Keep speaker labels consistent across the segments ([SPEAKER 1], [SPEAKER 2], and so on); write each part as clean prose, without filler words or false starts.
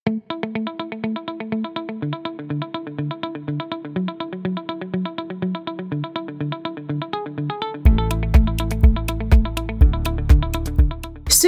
[SPEAKER 1] Ce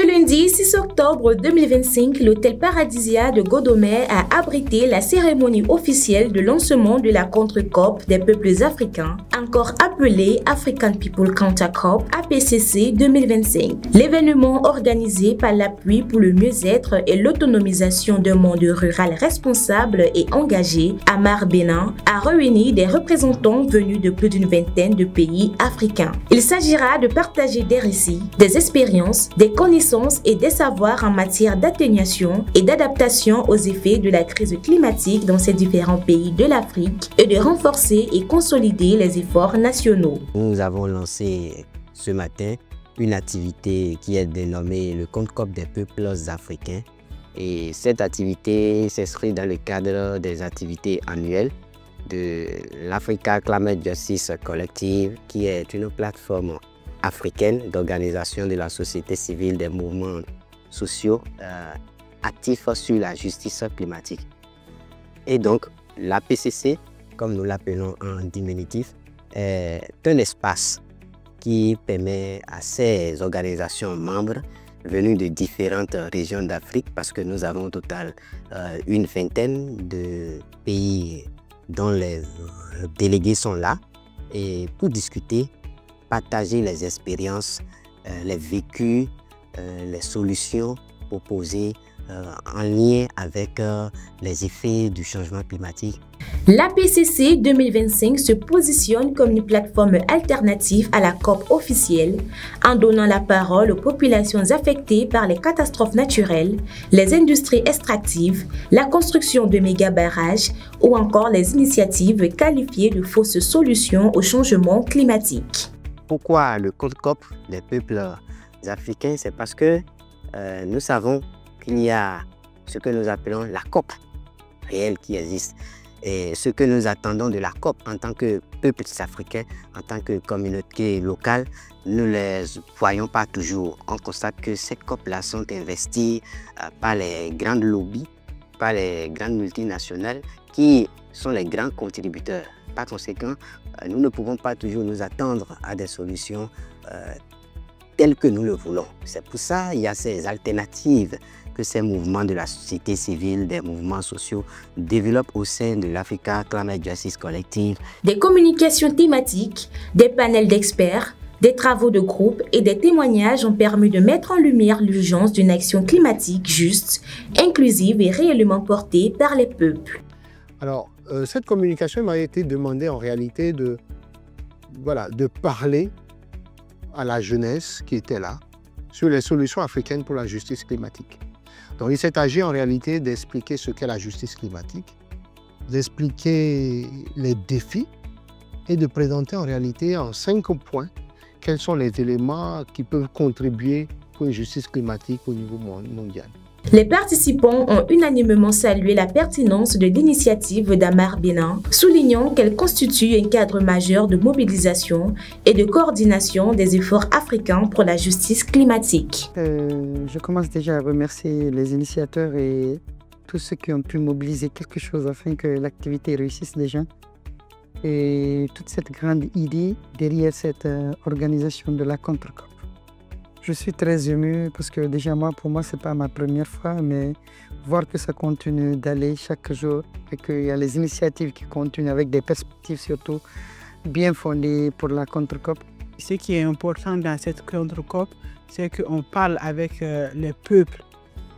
[SPEAKER 1] lundi 6 octobre 2025, l'hôtel Paradisia de Godomè a abrité la cérémonie officielle de lancement de la contre-COP des peuples africains, encore appelée African People Counter COP APCC 2025. L'événement organisé par l'Appui pour le mieux-être et l'autonomisation d'un monde rural responsable et engagé, Amar Bénin, a réuni des représentants venus de plus d'une vingtaine de pays africains. Il s'agira de partager des récits, des expériences, des connaissances et des savoirs en matière d'atténuation et d'adaptation aux effets de la crise climatique dans ces différents pays de l'Afrique et de renforcer et consolider les efforts nationaux.
[SPEAKER 2] Nous avons lancé ce matin une activité qui est dénommée le contre-COP des peuples africains. Et cette activité s'inscrit dans le cadre des activités annuelles de l'Africa Climate Justice Collective, qui est une plateforme africaine d'organisation de la société civile des mouvements sociaux actifs sur la justice climatique. Et donc, l'APCC, comme nous l'appelons en diminutif, est un espace qui permet à ces organisations membres venues de différentes régions d'Afrique, parce que nous avons au total une vingtaine de pays dont les délégués sont là, et pour discuter, partager les expériences, les vécus, les solutions proposées en lien avec les effets du changement climatique.
[SPEAKER 1] L'APCC 2025 se positionne comme une plateforme alternative à la COP officielle en donnant la parole aux populations affectées par les catastrophes naturelles, les industries extractives, la construction de méga-barrages ou encore les initiatives qualifiées de fausses solutions au changement climatique.
[SPEAKER 2] Pourquoi le contre-COP des peuples africains? C'est parce que nous savons qu'il y a ce que nous appelons la COP réelle qui existe. Et ce que nous attendons de la COP en tant que peuples africains, en tant que communauté locale, nous ne les voyons pas toujours. On constate que ces COP-là sont investies par les grandes lobbies, par les grandes multinationales qui sont les grands contributeurs. Par conséquent, nous ne pouvons pas toujours nous attendre à des solutions telles que nous le voulons. C'est pour ça qu'il y a ces alternatives que ces mouvements de la société civile, des mouvements sociaux développent au sein de l'Africa Climate Justice Collective.
[SPEAKER 1] Des communications thématiques, des panels d'experts, des travaux de groupe et des témoignages ont permis de mettre en lumière l'urgence d'une action climatique juste, inclusive et réellement portée par les peuples.
[SPEAKER 3] Alors, cette communication m'a été demandée en réalité de parler à la jeunesse qui était là sur les solutions africaines pour la justice climatique. Donc, il s'est agi en réalité d'expliquer ce qu'est la justice climatique, d'expliquer les défis et de présenter en réalité en 5 points quels sont les éléments qui peuvent contribuer pour une justice climatique au niveau mondial.
[SPEAKER 1] Les participants ont unanimement salué la pertinence de l'initiative d'Amar Bénin, soulignant qu'elle constitue un cadre majeur de mobilisation et de coordination des efforts africains pour la justice climatique.
[SPEAKER 4] Je commence déjà à remercier les initiateurs et tous ceux qui ont pu mobiliser quelque chose afin que l'activité réussisse déjà. Et toute cette grande idée derrière cette organisation de la contre-COP. Je suis très ému parce que déjà pour moi, ce n'est pas ma première fois, mais voir que ça continue d'aller chaque jour et qu'il y a les initiatives qui continuent avec des perspectives surtout bien fondées pour la contre-COP.
[SPEAKER 5] Ce qui est important dans cette contre-COP, c'est qu'on parle avec les peuples.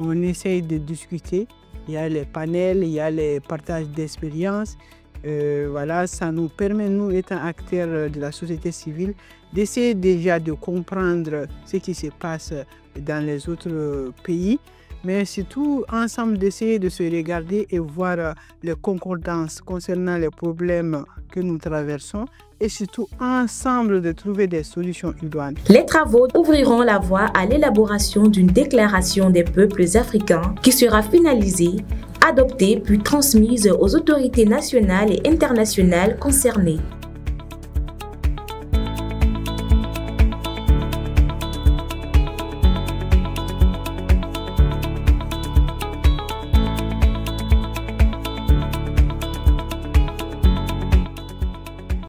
[SPEAKER 5] On essaye de discuter, il y a les panels, il y a les partages d'expériences. Voilà, ça nous permet, nous étant acteurs de la société civile, d'essayer déjà de comprendre ce qui se passe dans les autres pays, mais surtout ensemble d'essayer de se regarder et voir les concordances concernant les problèmes que nous traversons et surtout ensemble de trouver des solutions idoines.
[SPEAKER 1] Les travaux ouvriront la voie à l'élaboration d'une déclaration des peuples africains qui sera finalisée, adoptée puis transmise aux autorités nationales et internationales concernées.